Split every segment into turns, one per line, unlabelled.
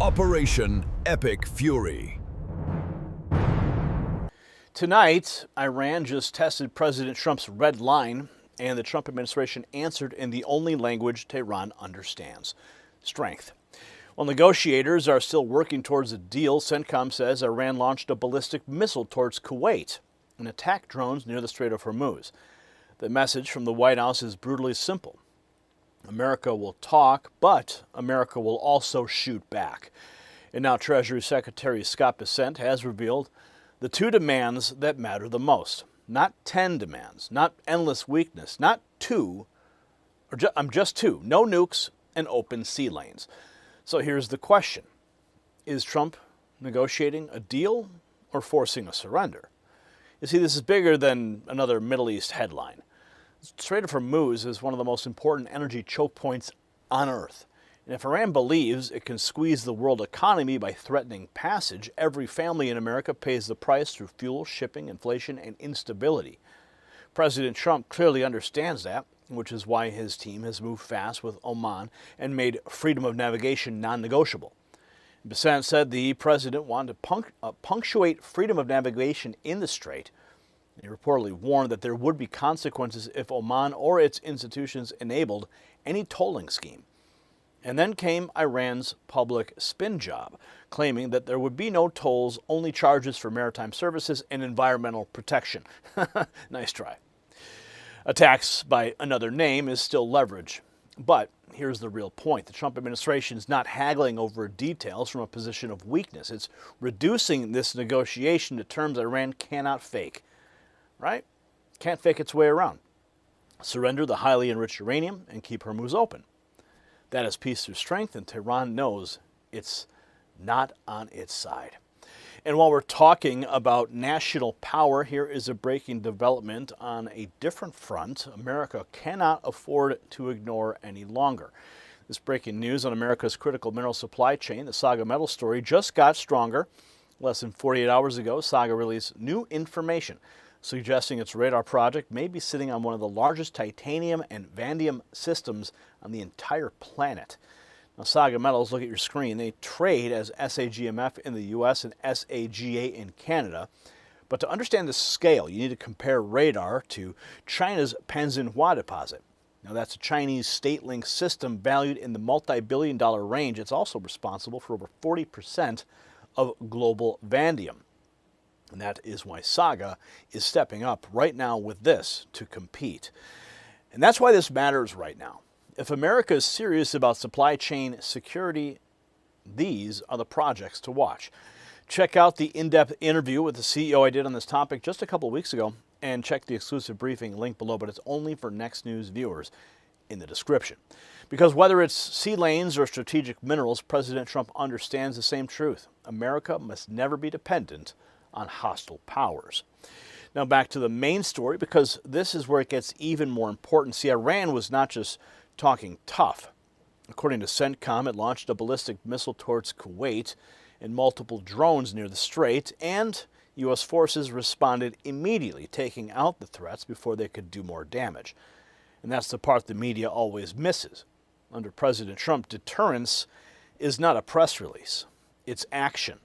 Operation Epic Fury.
Tonight, Iran just tested President Trump's red line, and the Trump administration answered in the only language Tehran understands: strength. While negotiators are still working towards a deal, CENTCOM says Iran launched a ballistic missile towards Kuwait and attacked drones near the Strait of Hormuz. The message from the White House is brutally simple: America will talk, but America will also shoot back. And now Treasury Secretary Scott Bessent has revealed the two demands that matter the most. Not 10 demands, not endless weakness, not two, just two: no nukes and open sea lanes. So here's the question: is Trump negotiating a deal or forcing a surrender? You see, this is bigger than another Middle East headline. The Strait of Hormuz is one of the most important energy choke points on Earth. And if Iran believes it can squeeze the world economy by threatening passage, every family in America pays the price through fuel, shipping, inflation, and instability. President Trump clearly understands that, which is why his team has moved fast with Oman and made freedom of navigation non-negotiable. Bessent said the president wanted to punctuate freedom of navigation in the strait. He reportedly warned that there would be consequences if Oman or its institutions enabled any tolling scheme. And then came Iran's public spin job, claiming that there would be no tolls, only charges for maritime services and environmental protection. Nice try. Attacks by another name is still leverage. But here's the real point: the Trump administration is not haggling over details from a position of weakness. It's reducing this negotiation to terms Iran cannot fake. Right? Can't fake its way around. Surrender the highly enriched uranium and keep Hormuz open. That is peace through strength, and Tehran knows it's not on its side. And while we're talking about national power, here is a breaking development on a different front America cannot afford to ignore any longer. This breaking news on America's critical mineral supply chain, the SAGA metal story, just got stronger. Less than 48 hours ago, SAGA released new information suggesting its radar project may be sitting on one of the largest titanium and vanadium systems on the entire planet. Now, SAGA Metals, look at your screen, they trade as SAGMF in the U.S. and SAGA in Canada. But to understand the scale, you need to compare radar to China's Panzinhua deposit. Now, that's a Chinese state-linked system valued in the multi-billion-dollar range. It's also responsible for over 40% of global vanadium. And that is why SAGA is stepping up right now with this to compete. And that's why this matters right now. If America is serious about supply chain security, these are the projects to watch. Check out the in-depth interview with the CEO I did on this topic just a couple of weeks ago, and check the exclusive briefing link below, but it's only for Next News viewers, in the description. Because whether it's sea lanes or strategic minerals, President Trump understands the same truth: America must never be dependent on hostile powers. Now back to the main story, because this is where it gets even more important. See, Iran was not just talking tough. According to CENTCOM, it launched a ballistic missile towards Kuwait and multiple drones near the strait, and U.S. forces responded immediately, taking out the threats before they could do more damage. And that's the part the media always misses. Under President Trump, deterrence is not a press release, it's action.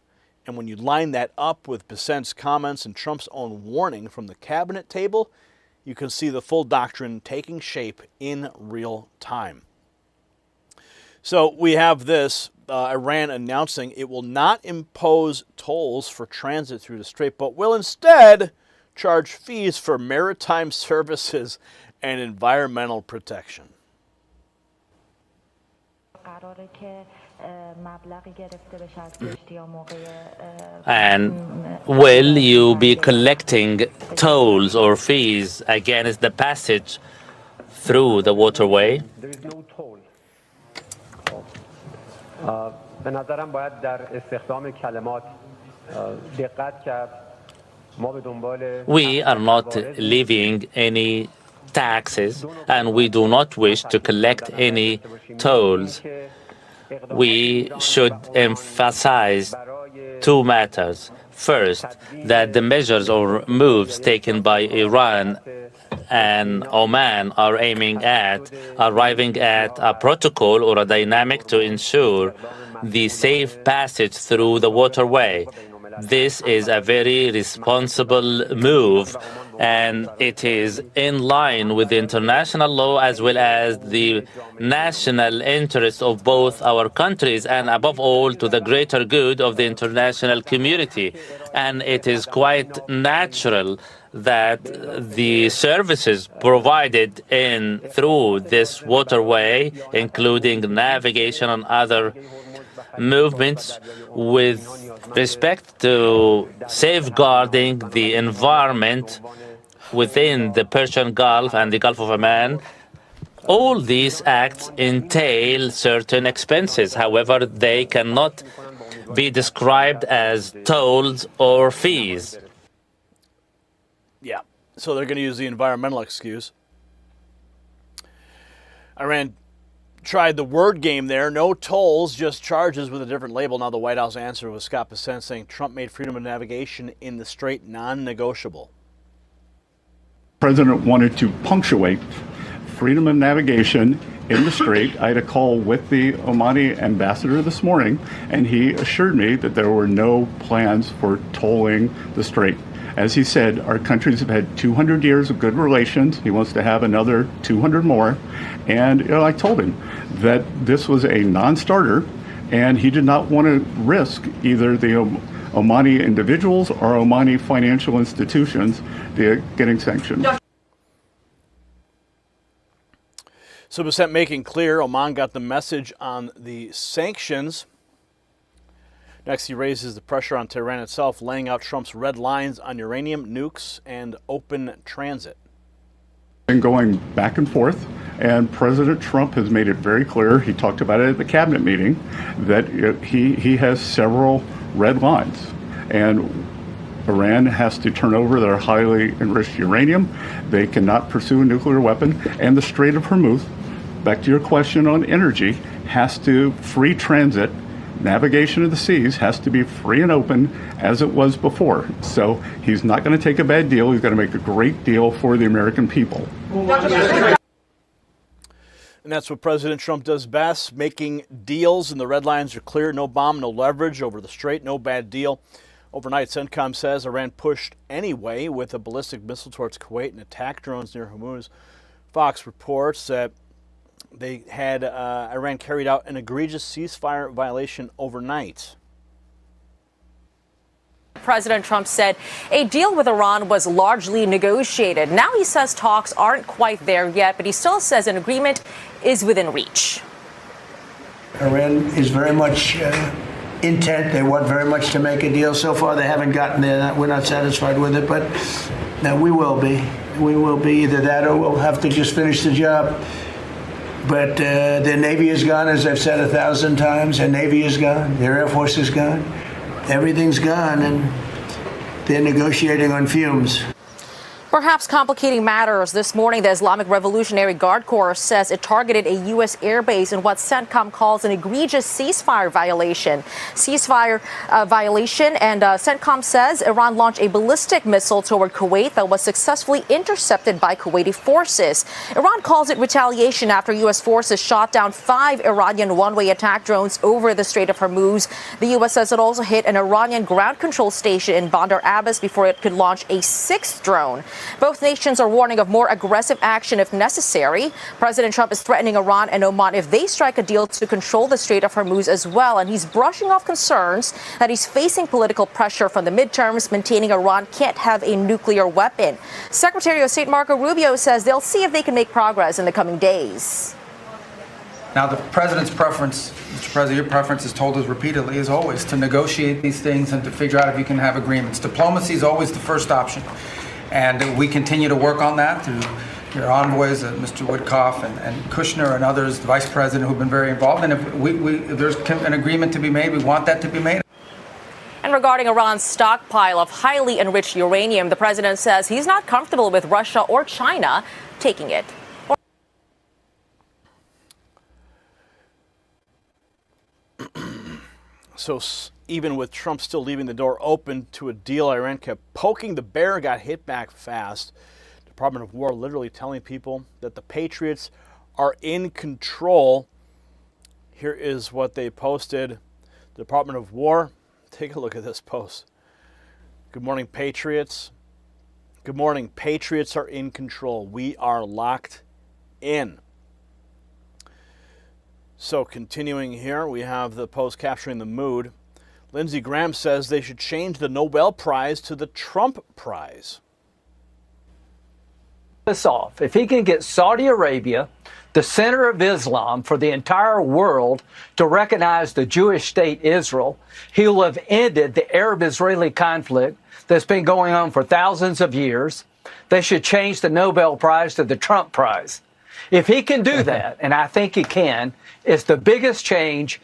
And when you line that up with Bessent's comments and Trump's own warning from the cabinet table, you can see the full doctrine taking shape in real time. So we have this, Iran announcing it will not impose tolls for transit through the strait, but will instead charge fees for maritime services and environmental protection.
And will you be collecting tolls or fees against the passage through the waterway?
There is no toll.
We are not leaving any taxes, and we do not wish to collect any tolls. We should emphasize two matters. First, that the measures or moves taken by Iran and Oman are aiming at arriving at a protocol or a dynamic to ensure the safe passage through the waterway. This is a very responsible move, and it is in line with international law as well as the national interest of both our countries and, above all, to the greater good of the international community. And it is quite natural that the services provided through this waterway, including navigation and other movements, with respect to safeguarding the environment within the Persian Gulf and the Gulf of Oman, all these acts entail certain expenses. However, they cannot be described as tolls or fees.
Yeah, so they're going to use the environmental excuse. Iran tried the word game there. No tolls, just charges with a different label. Now the White House answer was Scott Bessent saying Trump made freedom of navigation in the Strait non-negotiable.
The president wanted to punctuate freedom of navigation in the Strait. I had a call with the Omani ambassador this morning, and he assured me that there were no plans for tolling the Strait. As he said, our countries have had 200 years of good relations. He wants to have another 200 more. And I told him that this was a non-starter, and he did not want to risk either the Omani individuals or Omani financial institutions getting sanctioned.
So Bessent making clear Oman got the message on the sanctions. Next, he raises the pressure on Tehran itself, laying out Trump's red lines on uranium, nukes, and open transit.
Been going back and forth, and President Trump has made it very clear, he talked about it at the cabinet meeting, that he has several red lines. And Iran has to turn over their highly enriched uranium. They cannot pursue a nuclear weapon. And the Strait of Hormuz, back to your question on energy, has to free transit. Navigation of the seas has to be free and open as it was before. So he's not going to take a bad deal. He's going to make a great deal for the American people.
And that's what President Trump does best, making deals, and the red lines are clear. No bomb, no leverage over the Strait, no bad deal. Overnight, CENTCOM says Iran pushed anyway with a ballistic missile towards Kuwait and attack drones near Hormuz. Fox reports that they had Iran carried out an egregious ceasefire violation overnight.
President Trump said a deal with Iran was largely negotiated. Now he says talks aren't quite there yet, but he still says an agreement is within reach.
Iran is very much intent. They want very much to make a deal. So far, they haven't gotten there. We're not satisfied with it, but we will be. We will be either that or we'll have to just finish the job. But their Navy is gone, as I've said 1,000 times. Their Navy is gone. Their Air Force is gone. Everything's gone, and they're negotiating on fumes.
Perhaps complicating matters this morning, the Islamic Revolutionary Guard Corps says it targeted a U.S. airbase in what CENTCOM calls an egregious ceasefire violation. And CENTCOM says Iran launched a ballistic missile toward Kuwait that was successfully intercepted by Kuwaiti forces. Iran calls it retaliation after U.S. forces shot down 5 Iranian one-way attack drones over the Strait of Hormuz. The U.S. says it also hit an Iranian ground control station in Bandar Abbas before it could launch a 6th drone. Both nations are warning of more aggressive action if necessary. President Trump is threatening Iran and Oman if they strike a deal to control the Strait of Hormuz as well. And he's brushing off concerns that he's facing political pressure from the midterms, maintaining Iran can't have a nuclear weapon. Secretary of State Marco Rubio says they'll see if they can make progress in the coming days.
Now, the president's preference, Mr. President, your preference is told us repeatedly, is always to negotiate these things and to figure out if you can have agreements. Diplomacy is always the first option. And we continue to work on that through your envoys, Mr. Witkoff and Kushner and others, the vice president, who've been very involved. And if there's an agreement to be made, we want that to be made.
And regarding Iran's stockpile of highly enriched uranium, the president says he's not comfortable with Russia or China taking it.
So even with Trump still leaving the door open to a deal, Iran kept poking the bear, got hit back fast. Department of War literally telling people that the Patriots are in control. Here is what they posted. Department of War, take a look at this post. Good morning, Patriots. Good morning. Patriots are in control. We are locked in. So continuing here, we have the post capturing the mood. Lindsey Graham says they should change the Nobel Prize to the Trump Prize.
This off. If he can get Saudi Arabia, the center of Islam for the entire world, to recognize the Jewish state Israel, he will have ended the Arab-Israeli conflict that's been going on for thousands of years. They should change the Nobel Prize to the Trump Prize. If he can do that, and I think he can, it's the biggest change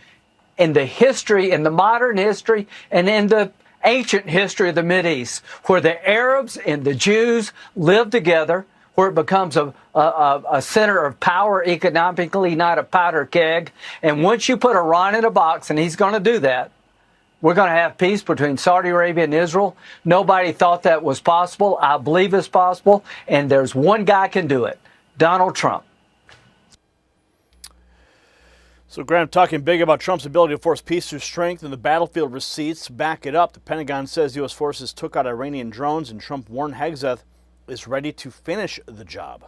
in the history, in the modern history, and in the ancient history of the Mideast, where the Arabs and the Jews live together, where it becomes a center of power economically, not a powder keg. And once you put Iran in a box, and he's going to do that, we're going to have peace between Saudi Arabia and Israel. Nobody thought that was possible. I believe it's possible. And there's one guy can do it, Donald Trump.
So Graham talking big about Trump's ability to force peace through strength, and the battlefield receipts back it up. The Pentagon says U.S. forces took out Iranian drones, and Trump warned Hegseth is ready to finish the job.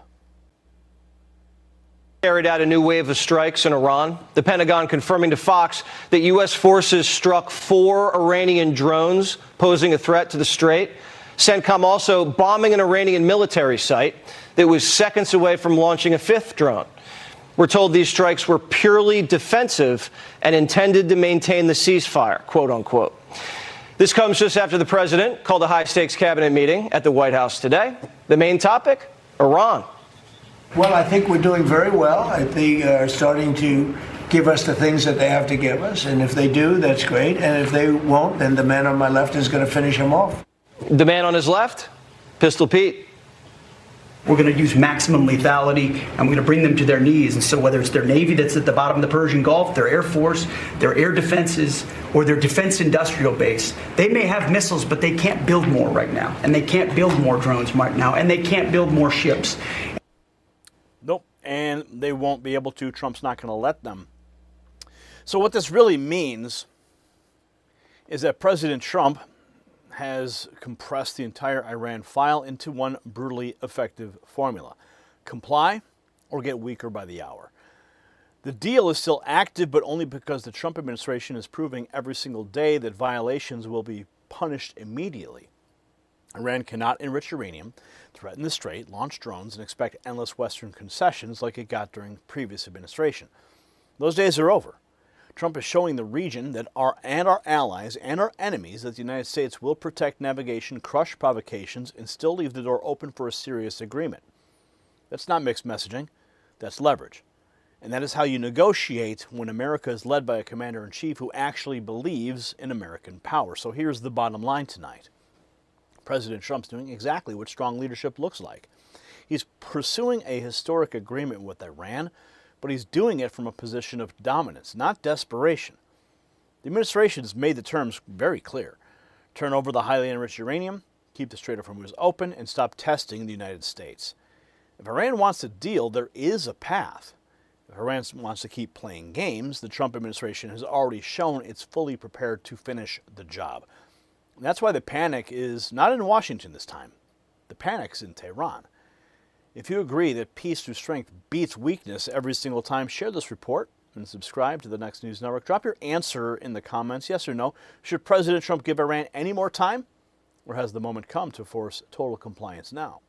Carried out a new wave of strikes in Iran. The Pentagon confirming to Fox that U.S. forces struck 4 Iranian drones posing a threat to the Strait. CENTCOM also bombing an Iranian military site that was seconds away from launching a 5th drone. We're told these strikes were purely defensive and intended to maintain the ceasefire, quote unquote. This comes just after the president called a high-stakes cabinet meeting at the White House today. The main topic, Iran.
Well, I think we're doing very well. I think they're starting to give us the things that they have to give us. And if they do, that's great. And if they won't, then the man on my left is going to finish them off.
The man on his left, Pistol Pete.
We're going to use maximum lethality, and we're going to bring them to their knees. And so whether it's their Navy that's at the bottom of the Persian Gulf, their Air Force, their air defenses, or their defense industrial base, they may have missiles, but they can't build more right now. And they can't build more drones right now. And they can't build more ships.
Nope. And they won't be able to. Trump's not going to let them. So what this really means is that President Trump has compressed the entire Iran file into one brutally effective formula. Comply or get weaker by the hour. The deal is still active, but only because the Trump administration is proving every single day that violations will be punished immediately. Iran cannot enrich uranium, threaten the Strait, launch drones, and expect endless Western concessions like it got during previous administration. Those days are over. Trump is showing the region that our allies and our enemies that the United States will protect navigation, crush provocations, and still leave the door open for a serious agreement. That's not mixed messaging. That's leverage. And that is how you negotiate when America is led by a commander-in-chief who actually believes in American power. So here's the bottom line tonight. President Trump's doing exactly what strong leadership looks like. He's pursuing a historic agreement with Iran, but he's doing it from a position of dominance, not desperation. The administration has made the terms very clear. Turn over the highly enriched uranium, keep the Strait of Hormuz open, and stop testing the United States. If Iran wants a deal, there is a path. If Iran wants to keep playing games, the Trump administration has already shown it's fully prepared to finish the job. And that's why the panic is not in Washington this time. The panic's in Tehran. If you agree that peace through strength beats weakness every single time, share this report and subscribe to the Next News Network. Drop your answer in the comments, yes or no. Should President Trump give Iran any more time, or has the moment come to force total compliance now?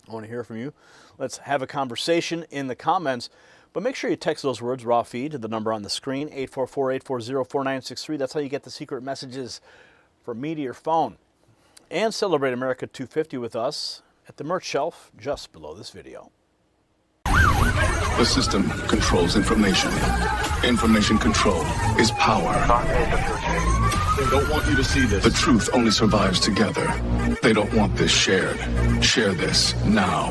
I want to hear from you. Let's have a conversation in the comments, but make sure you text those words, raw feed, to the number on the screen, 844-840-4963. That's how you get the secret messages from me to your phone. And celebrate America 250 with us at the merch shelf just below this video.
The system controls information. Information control is power.
They don't want you to see this.
The truth only survives together. They don't want this shared. Share this now.